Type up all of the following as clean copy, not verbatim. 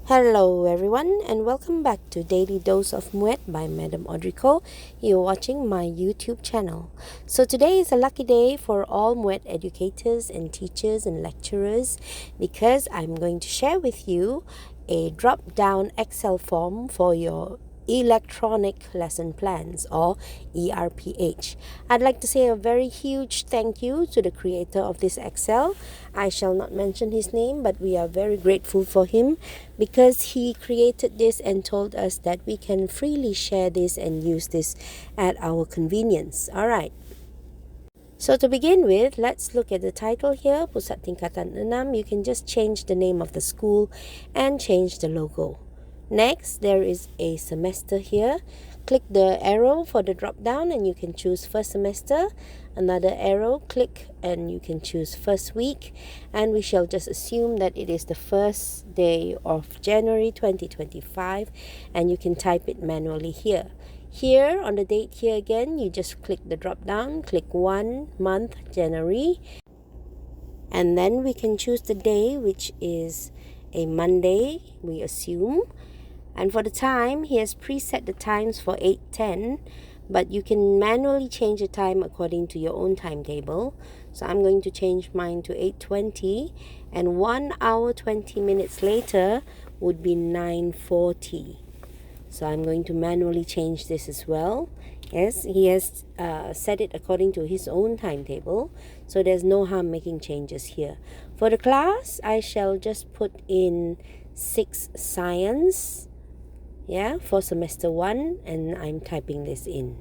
Hello everyone and welcome back to Daily Dose of MUET by Madam Audrico. You're watching my YouTube channel. So today is a lucky day for all MUET educators and teachers and lecturers because I'm going to share with you a drop-down Excel form for your electronic lesson plans or eRPH. I'd like to say a very huge thank you to the creator of this Excel. I shall not mention his name, but we are very grateful for him because he created this and told us that we can freely share this and use this at our convenience. Alright. So to begin with, let's look at the title here, Pusat Tingkatan 6. You can just change the name of the school and change the logo. Next, there is a semester here. Click the arrow for the drop down and you can choose first semester. Another arrow, click and you can choose first week. And we shall just assume that it is the first day of January 2025 and you can type it manually here. Here on the date here again, you just click the drop down, click 1 month, January. And then we can choose the day, which is a Monday, we assume. And for the time, he has preset the times for 8:10, but you can manually change the time according to your own timetable. So I'm going to change mine to 8:20, and 1 hour 20 minutes later would be 9:40. So I'm going to manually change this as well. Yes, he has set it according to his own timetable, so there's no harm making changes here. For the class, I shall just put in 6 science, for semester 1, and I'm typing this in.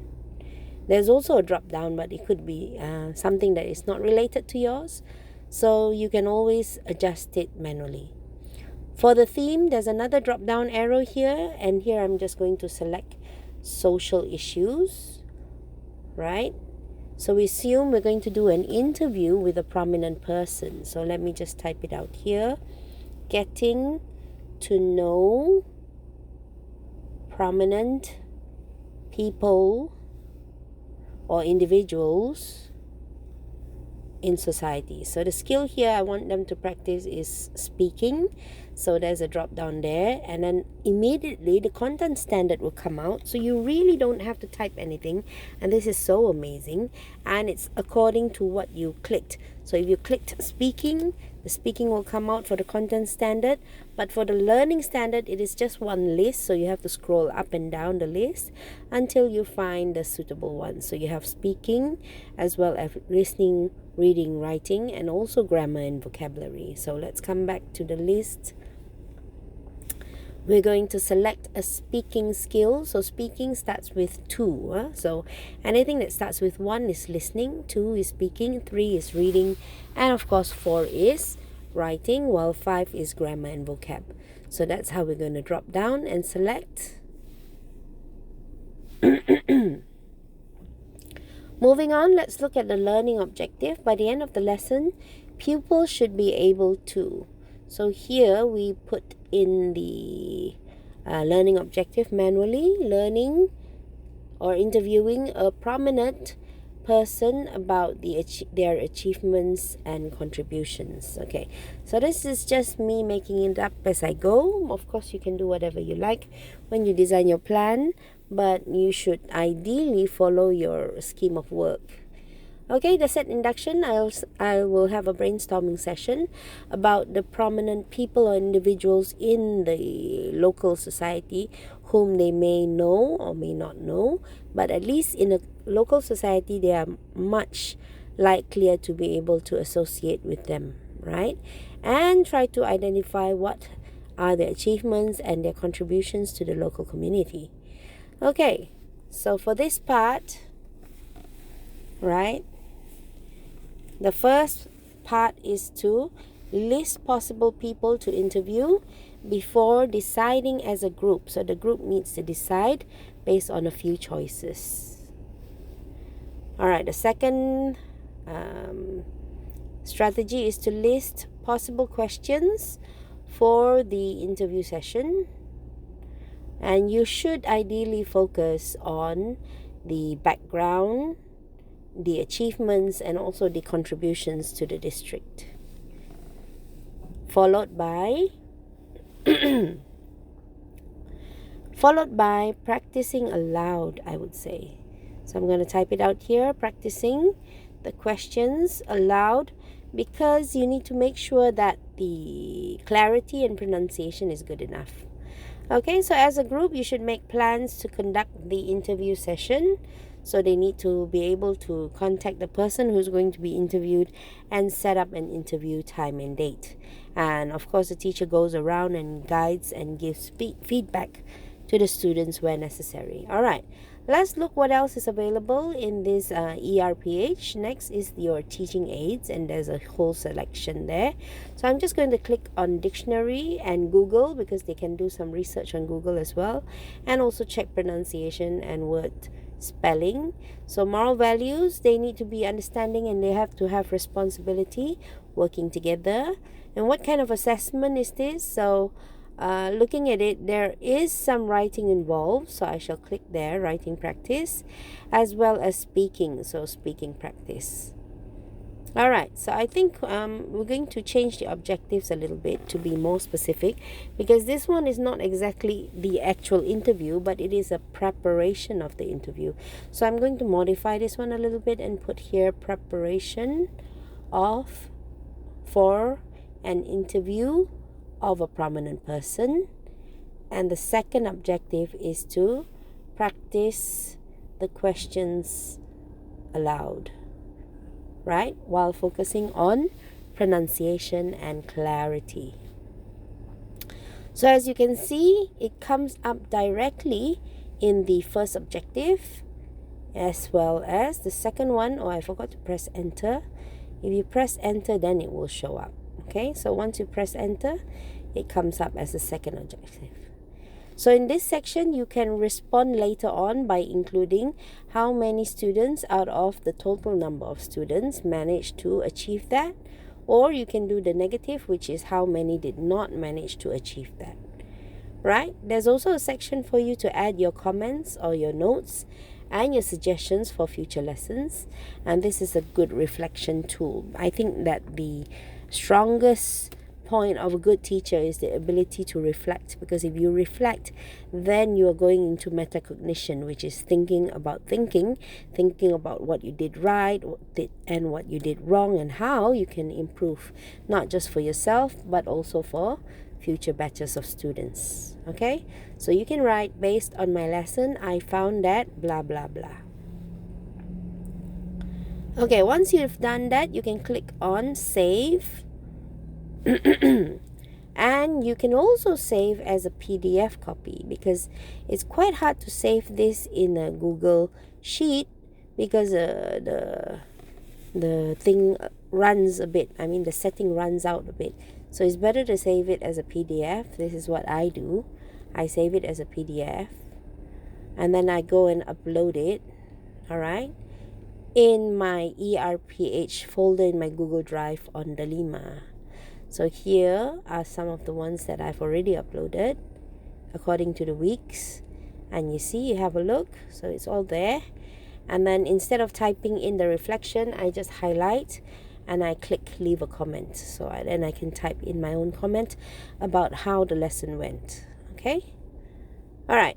There's also a drop down, but it could be something that is not related to yours, so you can always adjust it manually. For the theme, there's another drop down arrow here, and here I'm just going to select social issues, right? So we assume we're going to do an interview with a prominent person. So let me just type it out here. Getting to know prominent people or individuals in society. So the skill here I want them to practice is speaking. So there's a drop down there, and then immediately the content standard will come out, so you really don't have to type anything, and this is so amazing, and it's according to what you clicked. So if you clicked speaking, the speaking will come out for the content standard, but for the learning standard it is just one list, so you have to scroll up and down the list until you find the suitable one. So you have speaking as well as listening, reading, writing, and also grammar and vocabulary. So let's come back to the list. We're going to select a speaking skill. So speaking starts with 2. So anything that starts with 1 is listening, 2 is speaking, 3 is reading, and of course 4 is writing, while 5 is grammar and vocab. So that's how we're going to drop down and select. Moving on, let's look at the learning objective. By the end of the lesson, pupils should be able to. So here we put in the learning objective manually, learning or interviewing a prominent person about their achievements and contributions. Okay, so this is just me making it up as I go. Of course, you can do whatever you like when you design your plan, but you should ideally follow your scheme of work. Okay, that's it. Induction. I will have a brainstorming session about the prominent people or individuals in the local society whom they may know or may not know, but at least in a local society they are much likelier to be able to associate with them, right? And try to identify what are their achievements and their contributions to the local community. Okay, so for this part, right, the first part is to list possible people to interview before deciding as a group. So the group needs to decide based on a few choices. Alright, the second strategy is to list possible questions for the interview session. And you should ideally focus on the background, the achievements, and also the contributions to the district. Followed by followed by practicing aloud, I would say. So I'm going to type it out here, practicing the questions aloud, because you need to make sure that the clarity and pronunciation is good enough. Okay, so as a group, you should make plans to conduct the interview session. So they need to be able to contact the person who's going to be interviewed and set up an interview time and date. And of course, the teacher goes around and guides and gives feedback to the students where necessary. All right, let's look what else is available in this eRPH. Next is your teaching aids, and there's a whole selection there. So I'm just going to click on dictionary and Google, because they can do some research on Google as well, and also check pronunciation and word spelling. So moral values, they need to be understanding and they have to have responsibility, working together. And what kind of assessment is this? So looking at it, there is some writing involved, so I shall click there, writing practice, as well as speaking, so speaking practice. All right, so I think we're going to change the objectives a little bit to be more specific, because this one is not exactly the actual interview, but it is a preparation of the interview. So I'm going to modify this one a little bit and put here preparation for an interview of a prominent person. And the second objective is to practice the questions aloud, right, while focusing on pronunciation and clarity. So as you can see, it comes up directly in the first objective as well as the second one. Oh, I forgot to press enter. If you press enter, then it will show up. Okay, so once you press enter, it comes up as the second objective. So in this section, you can respond later on by including how many students out of the total number of students managed to achieve that, or you can do the negative, which is how many did not manage to achieve that. Right? There's also a section for you to add your comments or your notes and your suggestions for future lessons, and this is a good reflection tool. I think that the strongest point of a good teacher is the ability to reflect, because if you reflect, then you are going into metacognition, which is thinking about what you did right and what you did wrong, and how you can improve, not just for yourself but also for future batches of students. Okay, so you can write, based on my lesson, I found that blah blah blah. Okay, once you've done that, you can click on save. And you can also save as a PDF copy, because it's quite hard to save this in a Google Sheet, because the thing runs a bit. I mean, the setting runs out a bit. So it's better to save it as a PDF. This is what I do. I save it as a PDF, and then I go and upload it. All right, in my eRPH folder in my Google Drive on the Lima. So here are some of the ones that I've already uploaded according to the weeks. And you see, you have a look. So it's all there. And then instead of typing in the reflection, I just highlight and I click leave a comment. So then I can type in my own comment about how the lesson went. Okay? All right.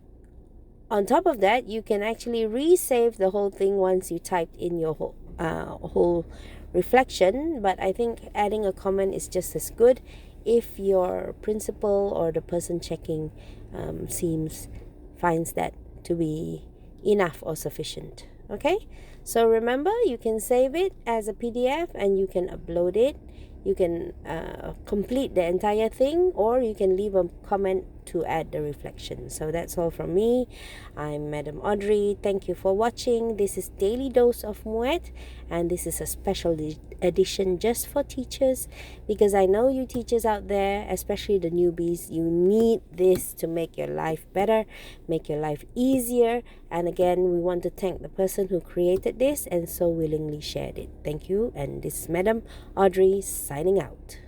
On top of that, you can actually resave the whole thing once you typed in your whole reflection, but I think adding a comment is just as good if your principal or the person checking finds that to be enough or sufficient. Okay, so remember, you can save it as a PDF and you can upload it. You can complete the entire thing, or you can leave a comment to add the reflection. So that's all from me. I'm Madam Audrey. Thank you for watching. This is Daily Dose of MUET, and this is a special edition just for teachers, because I know you teachers out there, especially the newbies, you need this to make your life better, make your life easier. And again, we want to thank the person who created this and so willingly shared it. Thank you, and this is Madam Audrey signing out.